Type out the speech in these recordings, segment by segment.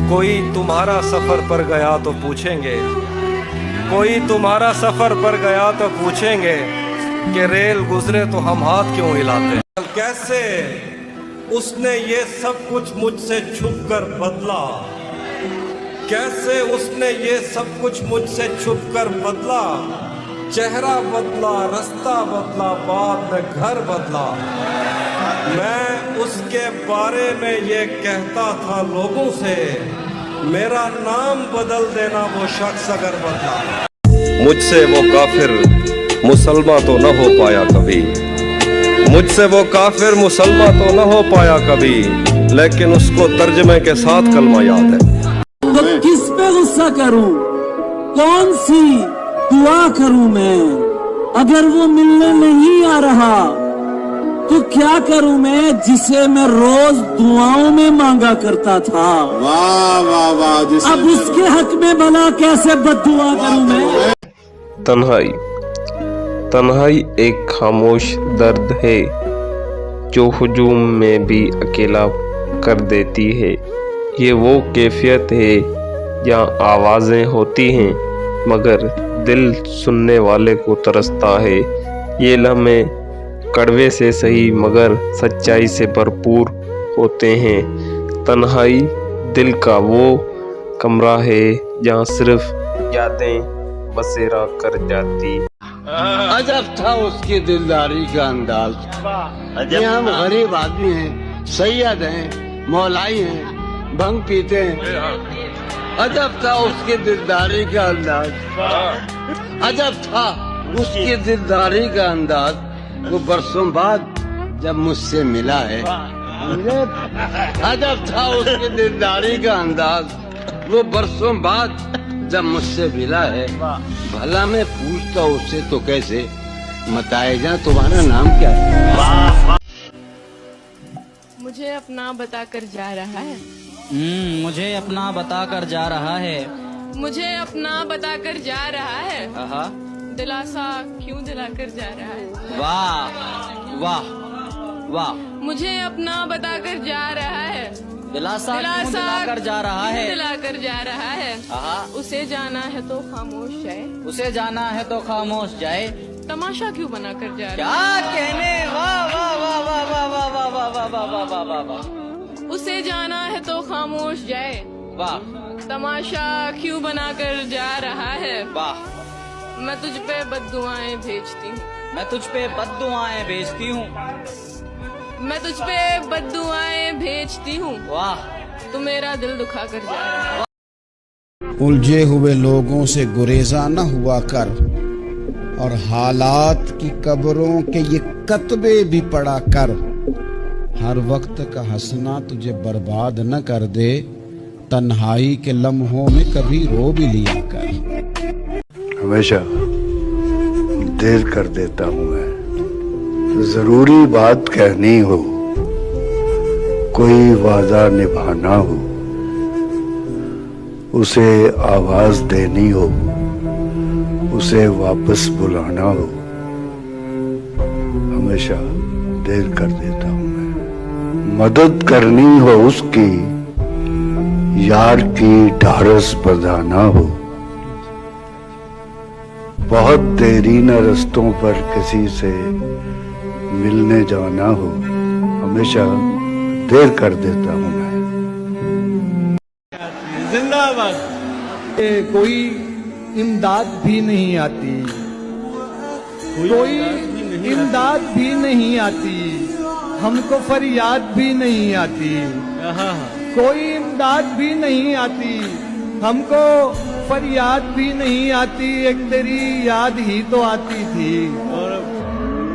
कोई तुम्हारा सफर पर गया तो पूछेंगे, कोई तुम्हारा सफर पर गया तो पूछेंगे कि रेल गुजरे तो हम हाथ क्यों हिलाते हैं। कैसे उसने ये सब कुछ मुझसे छुप कर बदला, कैसे उसने ये सब कुछ मुझसे छुप कर बदला। चेहरा बदला, रास्ता बदला, बाद में घर बदला। मैं उसके बारे में ये कहता था लोगों से, मेरा नाम बदल देना वो शख्स अगर बदला। मुझसे वो काफिर मुसलमान तो न हो पाया कभी, मुझसे वो काफिर मुसलमान तो न हो पाया कभी, लेकिन उसको तर्जमे के साथ कलमा याद है। तो किस पे गुस्सा करूं, कौन सी दुआ करूं मैं, अगर वो मिलने नहीं आ रहा तो क्या करूं मैं, जिसे मैं रोज दुआओं में मांगा करता था। वाह वाह वाह। अब उसके हक में भला कैसे बद्दुआ करूं मैं। तन्हाई। तन्हाई एक खामोश दर्द है जो हुजूम में भी अकेला कर देती है। ये वो कैफियत है जहाँ आवाज़ें होती हैं मगर दिल सुनने वाले को तरसता है। ये लम्हे कड़वे से सही मगर सच्चाई से भरपूर होते हैं। तन्हाई दिल का वो कमरा है जहाँ सिर्फ यादें बसेरा कर जाती। अजब था उसकी दिलदारी का अंदाज। ये हम गरीब आदमी हैं, सैयद हैं, मौलाई हैं, भंग पीते हैं। अजब था उसकी दिलदारी का अंदाज, अजब था उसकी दिलदारी का अंदाज। वो बरसों बाद जब मुझसे मिला है, अजब था उसकी दिलदारी का अंदाज। वो बरसों बाद जब मुझसे मिला है, भला मैं पूछता उससे तो कैसे, बताए जा तुम्हारा नाम क्या है। मुझे अपना बताकर जा रहा है, मुझे अपना बताकर जा रहा है, मुझे अपना बताकर जा रहा है। आहा, दिलासा क्यों दिलाकर जा रहा है। वाह वाह वाह। मुझे अपना बताकर जा रहा है, दिलासा क्यों दिलाकर जा रहा है, दिलाकर जा रहा है। आहा, उसे जाना है तो खामोश जाए, उसे जाना है तो खामोश जाए। तमाशा क्यों बनाकर जा रहा क्या कहने, वाह वाह वाह वाह वाह वाह वाह वाह वाह वाह वाह वाह वाह वाह। है। उसे जाना है तो खामोश जाए, वाह तमाशा क्यों बनाकर जा रहा है। वाह। मैं तुझ पे बद्दुआएं भेजती हूँ, मैं तुझ पे बद्दुआएं भेजती हूँ, मैं तुझ पे बद्दुआएं भेजती हूँ। वाह। तू मेरा दिल दुखा कर जा रहा है। उलझे हुए लोगों से गुरेजा न हुआ कर, और हालात की कब्रों के ये कतबे भी पढ़ा कर। हर वक्त का हंसना तुझे बर्बाद न कर दे, तन्हाई के लम्हों में कभी रो भी लिया कर। हमेशा देर कर देता हूँ मैं, जरूरी बात कहनी हो, कोई वादा निभाना हो, उसे आवाज देनी हो, उसे वापस बुलाना हो। हमेशा देर कर देता हूँ मैं, मदद करनी हो उसकी, यार की ढारस बंधाना हो। बहुत देरी न रस्तों पर किसी से मिलने जाना हो, हमेशा देर कर देता हूँ मैं। जिंदाबाद। कोई इमदाद भी नहीं आती, कोई इमदाद भी नहीं आती, हमको फरियाद भी नहीं आती, कोई इमदाद भी नहीं आती, हमको फरियाद भी नहीं आती। एक तेरी याद ही तो आती थी,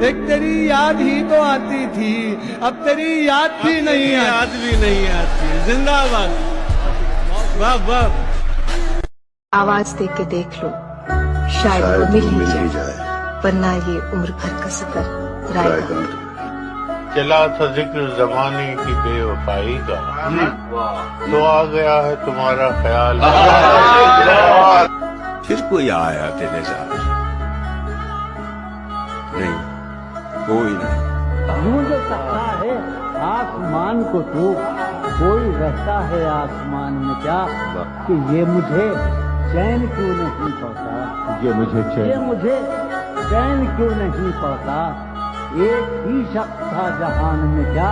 एक तेरी याद ही तो आती थी, अब तेरी याद भी नहीं आती। जिंदाबाद। वाह वाह। आवाज दे के देख लो, शायद वो मिल ही जाए, वरना ये उम्र भर का सफर रायगढ़। चला था जिक्र जमाने की बेवफाई का, तो आ गया है तुम्हारा ख्याल। फिर कोई आया तेरे साथ? नहीं, कोई नहीं। मुझे सकता है आसमान को तू कोई रहता है आसमान में क्या कि ये मुझे चैन क्यों नहीं पड़ता, ये मुझे चैन क्यों नहीं पड़ता। एक ही शख्स था जहान में क्या